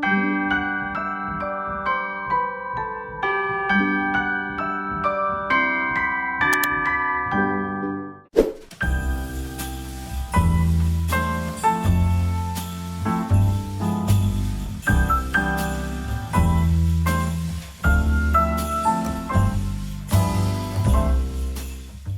Je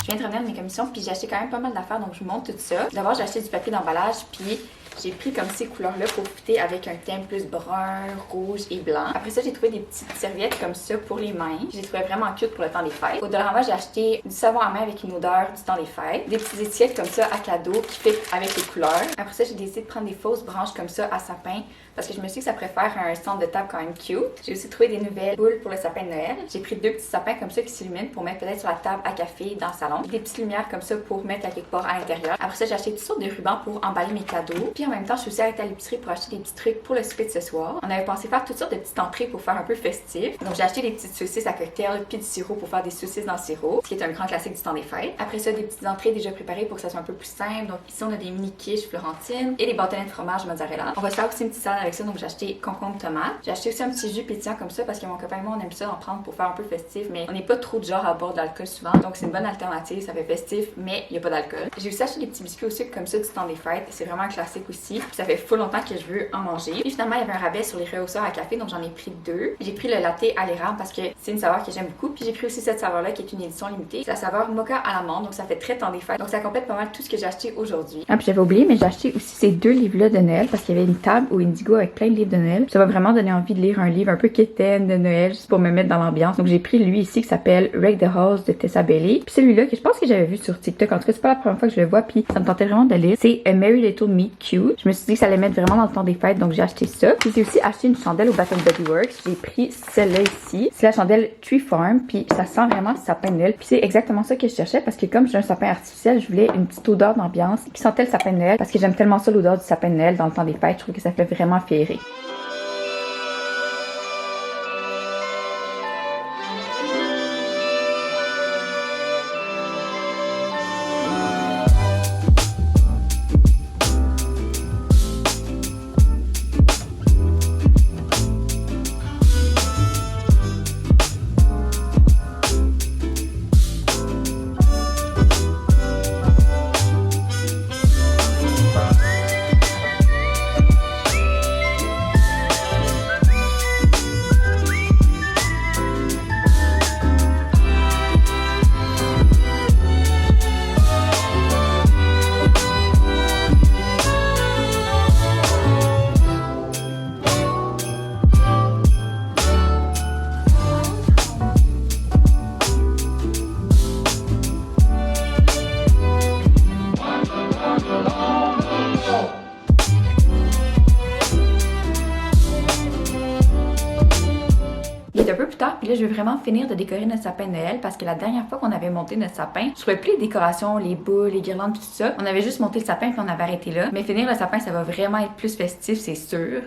viens de revenir de mes commissions, puis j'ai acheté quand même pas mal d'affaires, donc je vous montre tout ça. D'abord, j'ai acheté du papier d'emballage, puis j'ai pris comme ces couleurs-là pour fitter avec un thème plus brun, rouge et blanc. Après ça, j'ai trouvé des petites serviettes comme ça pour les mains. Je les trouvais vraiment cute pour le temps des fêtes. Au Dollarama, j'ai acheté du savon à main avec une odeur du temps des fêtes. Des petites étiquettes comme ça à cadeau qui fit avec les couleurs. Après ça, j'ai décidé de prendre des fausses branches comme ça à sapin parce que je me suis dit que ça pourrait faire un centre de table quand même cute. J'ai aussi trouvé des nouvelles boules pour le sapin de Noël. J'ai pris 2 petits sapins comme ça qui s'illuminent pour mettre peut-être sur la table à café dans le salon. Des petites lumières comme ça pour mettre à quelque part à l'intérieur. Après ça, j'ai acheté toutes sortes de rubans pour emballer mes cadeaux. Puis en même temps, je suis aussi arrêtée à l'épicerie pour acheter des petits trucs pour le souper de ce soir. On avait pensé faire toutes sortes de petites entrées pour faire un peu festif. Donc j'ai acheté des petites saucisses à cocktail puis du sirop pour faire des saucisses dans le sirop, ce qui est un grand classique du temps des fêtes. Après ça, des petites entrées déjà préparées pour que ça soit un peu plus simple. Donc ici, on a des mini quiches florentines et des bâtonnets de fromage mozzarella. On va se faire aussi une petite salade avec ça, donc j'ai acheté concombre tomate. J'ai acheté aussi un petit jus pétillant comme ça parce que mon copain et moi on aime ça en prendre pour faire un peu festif, mais on n'est pas trop de genre à boire de l'alcool souvent, donc c'est une bonne alternative, ça fait festif mais il n'y a pas d'alcool. J'ai aussi acheté des petits biscuits au sucre comme ça du temps des fêtes, c'est vraiment un classique aussi, puis ça fait full longtemps que je veux en manger. Puis finalement il y avait un rabais sur les rehausseurs à café, donc j'en ai pris 2. J'ai pris le latte à l'érable parce que c'est une saveur que j'aime beaucoup, puis j'ai pris aussi cette saveur là qui est une édition limitée, c'est la saveur mocha à l'amande, donc ça fait très temps des fêtes, donc ça complète pas mal tout ce que j'ai acheté aujourd'hui. Ah puis j'avais oublié, mais j'ai acheté aussi ces 2 livres là de Noël parce qu'il y avait une table au Indigo avec plein de livres de Noël. Ça m'a vraiment donné envie de lire un livre un peu quétaine de Noël juste pour me mettre dans l'ambiance. Donc j'ai pris lui ici qui s'appelle Wreck the House de Tessa Bailey. Puis celui-là que je pense que j'avais vu sur TikTok, en tout cas c'est pas la première fois que je le vois, puis ça me tentait vraiment de lire. C'est A Merry Little Meet Cute. Je me suis dit que ça allait mettre vraiment dans le temps des fêtes, donc j'ai acheté ça. Puis j'ai aussi acheté une chandelle au Bath Body Works. J'ai pris celle-là ici. C'est la chandelle Tree Farm, puis ça sent vraiment le sapin de Noël. Puis c'est exactement ça que je cherchais parce que comme j'ai un sapin artificiel, je voulais une petite odeur d'ambiance qui sentait le sapin de Noël parce que j'aime tellement ça l'odeur du sapin de Noël dans le temps des fêtes. Je trouve que ça fait vraiment féerique. Puis là, je veux vraiment finir de décorer notre sapin de Noël parce que la dernière fois qu'on avait monté notre sapin, je trouvais plus les décorations, les boules, les guirlandes, tout ça. On avait juste monté le sapin puis on avait arrêté là. Mais finir le sapin, ça va vraiment être plus festif, c'est sûr.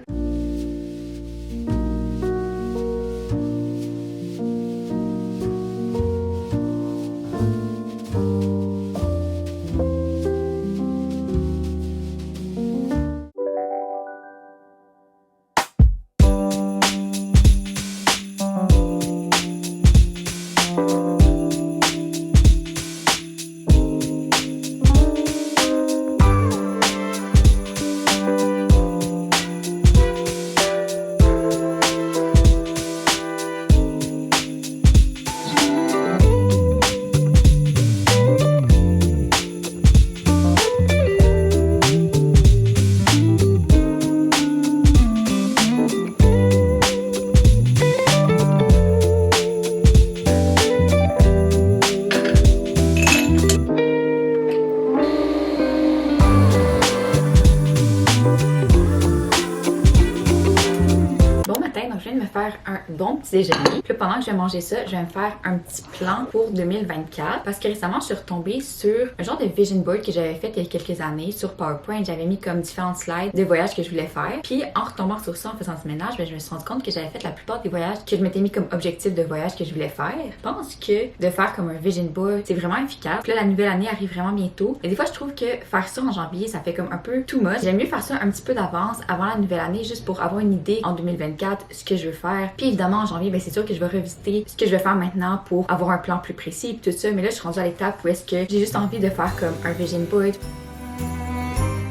matin, donc je viens de me faire un bon petit déjeuner. Puis pendant que je vais manger ça, je vais me faire un petit plan pour 2024 parce que récemment, je suis retombée sur un genre de vision board que j'avais fait il y a quelques années sur PowerPoint. J'avais mis comme différentes slides de voyages que je voulais faire. Puis en retombant sur ça, en faisant ce ménage, je me suis rendu compte que j'avais fait la plupart des voyages que je m'étais mis comme objectif de voyage que je voulais faire. Je pense que de faire comme un vision board, c'est vraiment efficace. Puis là, la nouvelle année arrive vraiment bientôt. Et des fois, je trouve que faire ça en janvier, ça fait comme un peu too much. J'aime mieux faire ça un petit peu d'avance avant la nouvelle année, juste pour avoir une idée en 2024 ce que je veux faire. Puis évidemment, en janvier, ben c'est sûr que je vais revisiter ce que je vais faire maintenant pour avoir un plan plus précis et tout ça. Mais là, je suis rendue à l'étape où est-ce que j'ai juste envie de faire comme un vision board.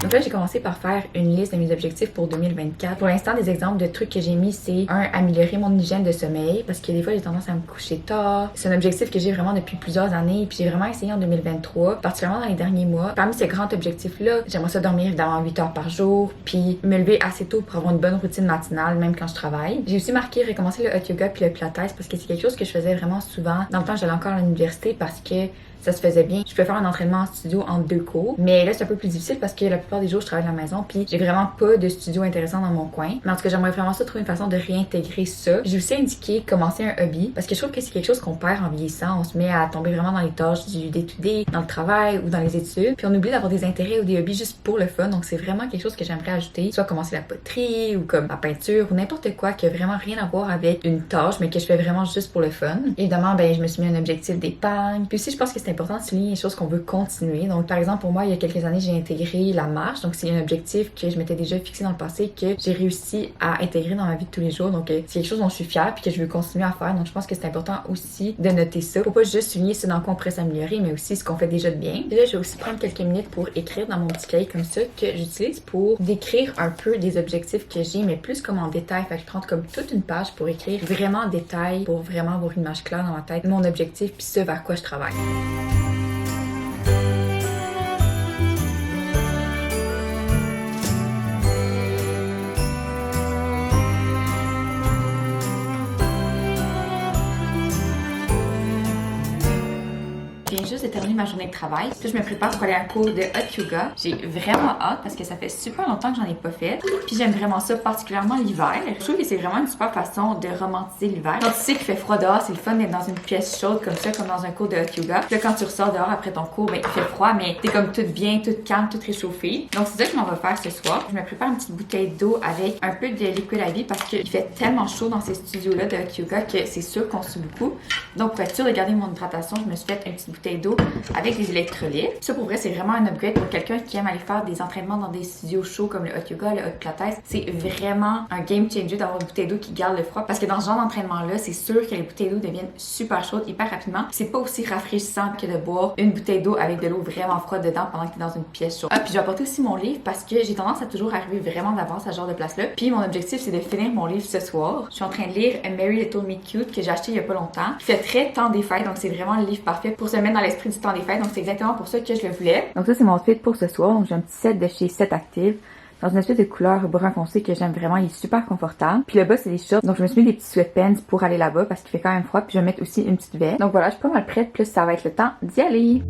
Donc là, j'ai commencé par faire une liste de mes objectifs pour 2024. Pour l'instant, des exemples de trucs que j'ai mis, c'est améliorer mon hygiène de sommeil parce que des fois, j'ai tendance à me coucher tard. C'est un objectif que j'ai vraiment depuis plusieurs années puis j'ai vraiment essayé en 2023, particulièrement dans les derniers mois. Parmi ces grands objectifs-là, j'aimerais ça dormir évidemment 8 heures par jour puis me lever assez tôt pour avoir une bonne routine matinale, même quand je travaille. J'ai aussi marqué recommencer le hot yoga puis le pilates parce que c'est quelque chose que je faisais vraiment souvent dans le temps que j'allais encore à l'université parce que ça se faisait bien. Je peux faire un entraînement en studio en 2 cours. Mais là, c'est un peu plus difficile parce que la plupart des jours, je travaille à la maison puis j'ai vraiment pas de studio intéressant dans mon coin. Mais en tout cas, j'aimerais vraiment ça trouver une façon de réintégrer ça. J'ai aussi indiqué commencer un hobby parce que je trouve que c'est quelque chose qu'on perd en vieillissant. On se met à tomber vraiment dans les tâches du day-to-day, dans le travail ou dans les études. Puis on oublie d'avoir des intérêts ou des hobbies juste pour le fun. Donc c'est vraiment quelque chose que j'aimerais ajouter. Soit commencer la poterie ou comme la peinture ou n'importe quoi qui a vraiment rien à voir avec une tâche mais que je fais vraiment juste pour le fun. Évidemment, ben je me suis mis un objectif d'épargne. Puis aussi, je pense que c'est important de souligner les choses qu'on veut continuer. Donc, par exemple, pour moi, il y a quelques années, j'ai intégré la marche. Donc, c'est un objectif que je m'étais déjà fixé dans le passé que j'ai réussi à intégrer dans ma vie de tous les jours. Donc, c'est quelque chose dont je suis fière puis que je veux continuer à faire. Donc, je pense que c'est important aussi de noter ça. Faut pas juste souligner ce dans quoi on pourrait s'améliorer, mais aussi ce qu'on fait déjà de bien. Puis là, je vais aussi prendre quelques minutes pour écrire dans mon petit cahier comme ça que j'utilise pour décrire un peu des objectifs que j'ai, mais plus comme en détail. Fait que je prends comme toute une page pour écrire vraiment en détail, pour vraiment avoir une image claire dans ma tête, mon objectif puis ce vers quoi je travaille. Je viens juste de terminer ma journée de travail. Puis je me prépare pour aller à un cours de hot yoga. J'ai vraiment hâte parce que ça fait super longtemps que j'en ai pas fait. Puis j'aime vraiment ça, particulièrement l'hiver. Je trouve que c'est vraiment une super façon de romantiser l'hiver. Quand tu sais qu'il fait froid dehors, c'est le fun d'être dans une pièce chaude comme ça, comme dans un cours de hot yoga. Puis là, quand tu ressors dehors après ton cours, ben il fait froid, mais t'es comme toute bien, toute calme, toute réchauffée. Donc c'est ça que je m'en vais faire ce soir. Je me prépare une petite bouteille d'eau avec un peu de liquide à vie parce qu'il fait tellement chaud dans ces studios-là de hot yoga que c'est sûr qu'on sue beaucoup. Donc pour être sûr de garder mon hydratation, je me suis fait une petite bouteille d'eau avec des électrolytes. Ça pour vrai c'est vraiment un upgrade pour quelqu'un qui aime aller faire des entraînements dans des studios chauds comme le hot yoga, le hot pilates. C'est vraiment un game changer d'avoir une bouteille d'eau qui garde le froid parce que dans ce genre d'entraînement là, c'est sûr que les bouteilles d'eau deviennent super chaudes hyper rapidement. C'est pas aussi rafraîchissant que de boire une bouteille d'eau avec de l'eau vraiment froide dedans pendant que t'es dans une pièce chaude. Ah puis j'ai apporté aussi mon livre parce que j'ai tendance à toujours arriver vraiment d'avance à ce genre de place là. Puis mon objectif c'est de finir mon livre ce soir. Je suis en train de lire A Merry Little Me Cute que j'ai acheté il y a pas longtemps. Il fait très temps des fêtes donc c'est vraiment le livre parfait pour se mettre dans l'esprit du temps des fêtes. Donc c'est exactement pour ça que je le voulais. Donc ça c'est mon outfit pour ce soir. Donc j'ai un petit set de chez Set Active dans une espèce de couleur brun foncé que j'aime vraiment. Il est super confortable. Puis le bas c'est des shorts. Donc je me suis mis des petits sweatpants pour aller là-bas parce qu'il fait quand même froid. Puis je vais mettre aussi une petite veste. Donc voilà, je suis pas mal prête. Plus ça va être le temps d'y aller.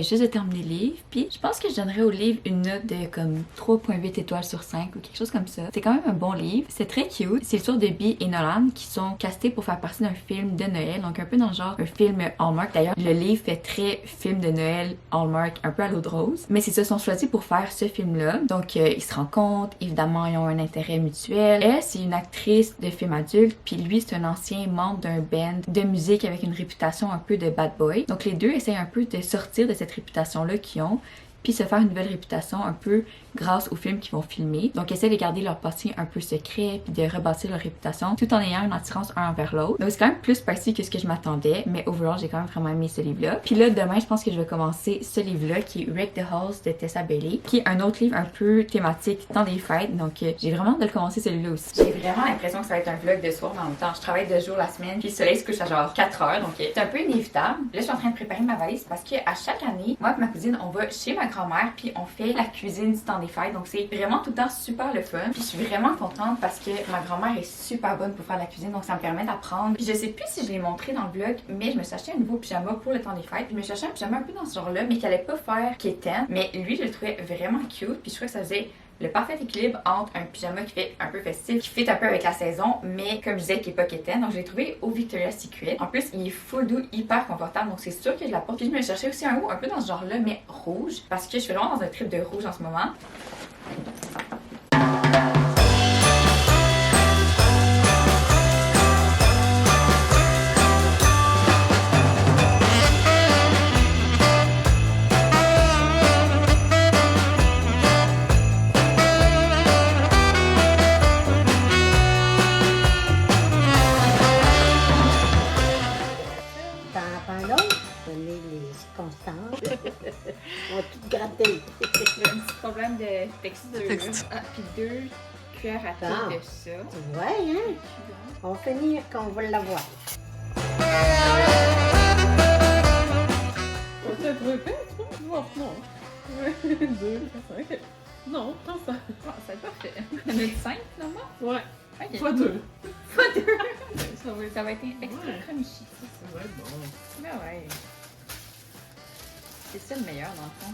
Juste de terminer le livre, puis je pense que je donnerais au livre une note de comme 3.8 étoiles sur 5 ou quelque chose comme ça. C'est quand même un bon livre, c'est très cute. C'est sur Debbie et Nolan qui sont castés pour faire partie d'un film de Noël, donc un peu dans le genre un film Hallmark. D'ailleurs, le livre fait très film de Noël Hallmark, un peu à l'eau de rose. Mais c'est ça, sont choisis pour faire ce film-là. Donc ils se rencontrent, évidemment ils ont un intérêt mutuel. Elle, c'est une actrice de film adulte, puis lui, c'est un ancien membre d'un band de musique avec une réputation un peu de bad boy. Donc les deux essayent un peu de sortir de cette réputation-là qu'ils ont, puis se faire une nouvelle réputation un peu grâce aux films qu'ils vont filmer. Donc, essaient de garder leur passé un peu secret puis de rebâtir leur réputation tout en ayant une attirance un envers l'autre. Donc, c'est quand même plus spicy que ce que je m'attendais, mais overall, j'ai quand même vraiment aimé ce livre-là. Puis là, demain, je pense que je vais commencer ce livre-là qui est Wreck the Halls de Tessa Bailey, qui est un autre livre un peu thématique dans des fêtes. Donc, j'ai vraiment hâte de le commencer celui-là aussi. J'ai vraiment l'impression que ça va être un vlog de soir, mais en même temps, je travaille 2 jours la semaine, puis le soleil se couche à genre 4 heures, donc c'est un peu inévitable. Là, je suis en train de préparer ma valise parce que à chaque année, moi et ma cousine, on va chez ma grand-mère, puis on fait la cuisine du temps des fêtes. Donc c'est vraiment tout le temps super le fun. Puis je suis vraiment contente parce que ma grand-mère est super bonne pour faire la cuisine, donc ça me permet d'apprendre. Puis je sais plus si je l'ai montré dans le vlog, mais je me suis acheté un nouveau pyjama pour le temps des fêtes. Puis je me suis acheté un pyjama un peu dans ce genre-là, mais qui allait pas faire kitten. Mais lui, je le trouvais vraiment cute, puis je trouvais que ça faisait le parfait équilibre entre un pyjama qui fait un peu festif, qui fit un peu avec la saison, mais comme je disais, qui est pas quétaine. Donc je l'ai trouvé au Victoria's Secret. En plus, il est full doux, hyper confortable, donc c'est sûr que je la porte. Puis je me cherchais aussi un haut un peu dans ce genre-là, mais rouge, parce que je suis vraiment dans un trip de rouge en ce moment. On va tout gratter. J'ai un petit problème de texture. Ah, puis 2 cuillères à thé de ça. Tu vois, hein? On va finir quand on va l'avoir. On t'a trouvé fait, tu vois? Non. 2, 5. Non, prends ça. Ah, c'est parfait. On a 5 finalement? Ouais. Ok. Fois 2. Fois 2. Ça va être extra crunchy. Ça va être bon. Mais ouais. C'est ça le meilleur dans le fond.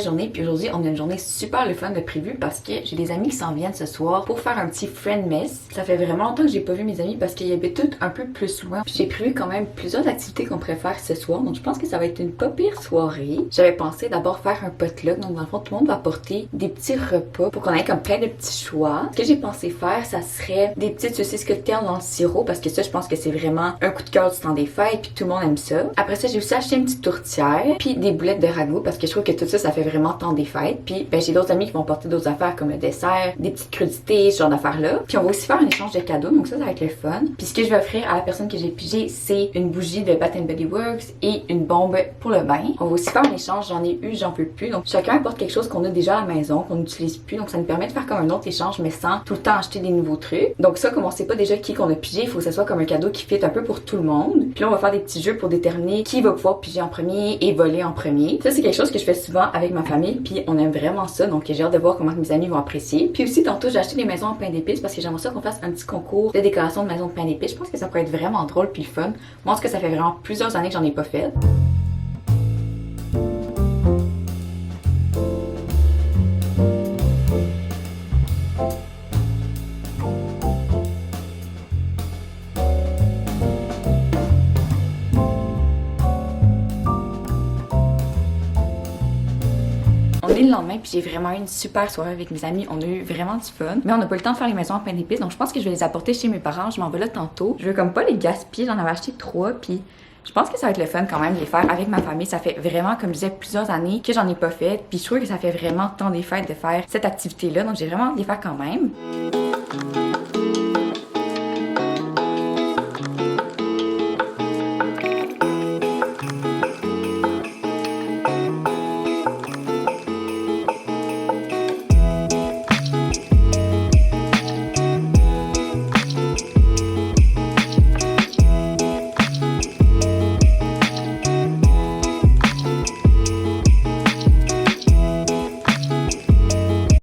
Journée, puis aujourd'hui on a une journée super le fun de prévu parce que j'ai des amis qui s'en viennent ce soir pour faire un petit friend mess. Ça fait vraiment longtemps que j'ai pas vu mes amis parce qu'ils habitent tous un peu plus loin. Puis j'ai prévu quand même plusieurs activités qu'on pourrait faire ce soir, donc je pense que ça va être une pas pire soirée. J'avais pensé d'abord faire un potluck, donc dans le fond tout le monde va apporter des petits repas pour qu'on ait comme plein de petits choix. Ce que j'ai pensé faire, ça serait des petites saucisses cocktail dans le sirop parce que ça je pense que c'est vraiment un coup de cœur du temps des fêtes puis tout le monde aime ça. Après ça j'ai aussi acheté une petite tourtière puis des boulettes de ragoût parce que je trouve que tout ça ça fait vraiment temps des fêtes. Puis ben, j'ai d'autres amis qui vont porter d'autres affaires comme le dessert, des petites crudités, ce genre d'affaires-là. Puis on va aussi faire un échange de cadeaux, donc ça va être le fun. Puis ce que je vais offrir à la personne que j'ai pigé, c'est une bougie de Bath Body Works et une bombe pour le bain. On va aussi faire un échange, j'en ai eu, j'en peux plus. Donc chacun apporte quelque chose qu'on a déjà à la maison, qu'on n'utilise plus. Donc ça nous permet de faire comme un autre échange, mais sans tout le temps acheter des nouveaux trucs. Donc ça, comme on sait pas déjà qui qu'on a pigé, il faut que ça soit comme un cadeau qui fit un peu pour tout le monde. Puis là, on va faire des petits jeux pour déterminer qui va pouvoir piger en premier et voler en premier. Ça, c'est quelque chose que je fais souvent avec ma famille, puis on aime vraiment ça, donc j'ai hâte de voir comment mes amis vont apprécier. Puis aussi, tantôt, j'ai acheté des maisons en pain d'épices parce que j'aimerais ça qu'on fasse un petit concours de décoration de maison de pain d'épices. Je pense que ça pourrait être vraiment drôle puis le fun. Moi, en tout cas, ça fait vraiment plusieurs années que j'en ai pas fait. On est le lendemain puis j'ai vraiment eu une super soirée avec mes amis, on a eu vraiment du fun. Mais on n'a pas eu le temps de faire les maisons en pain d'épices, donc je pense que je vais les apporter chez mes parents, je m'en vais là tantôt. Je veux comme pas les gaspiller, j'en avais acheté 3 puis je pense que ça va être le fun quand même de les faire avec ma famille. Ça fait vraiment, comme je disais, plusieurs années que j'en ai pas fait. Puis je trouve que ça fait vraiment temps des fêtes de faire cette activité-là, donc j'ai vraiment hâte de les faire quand même.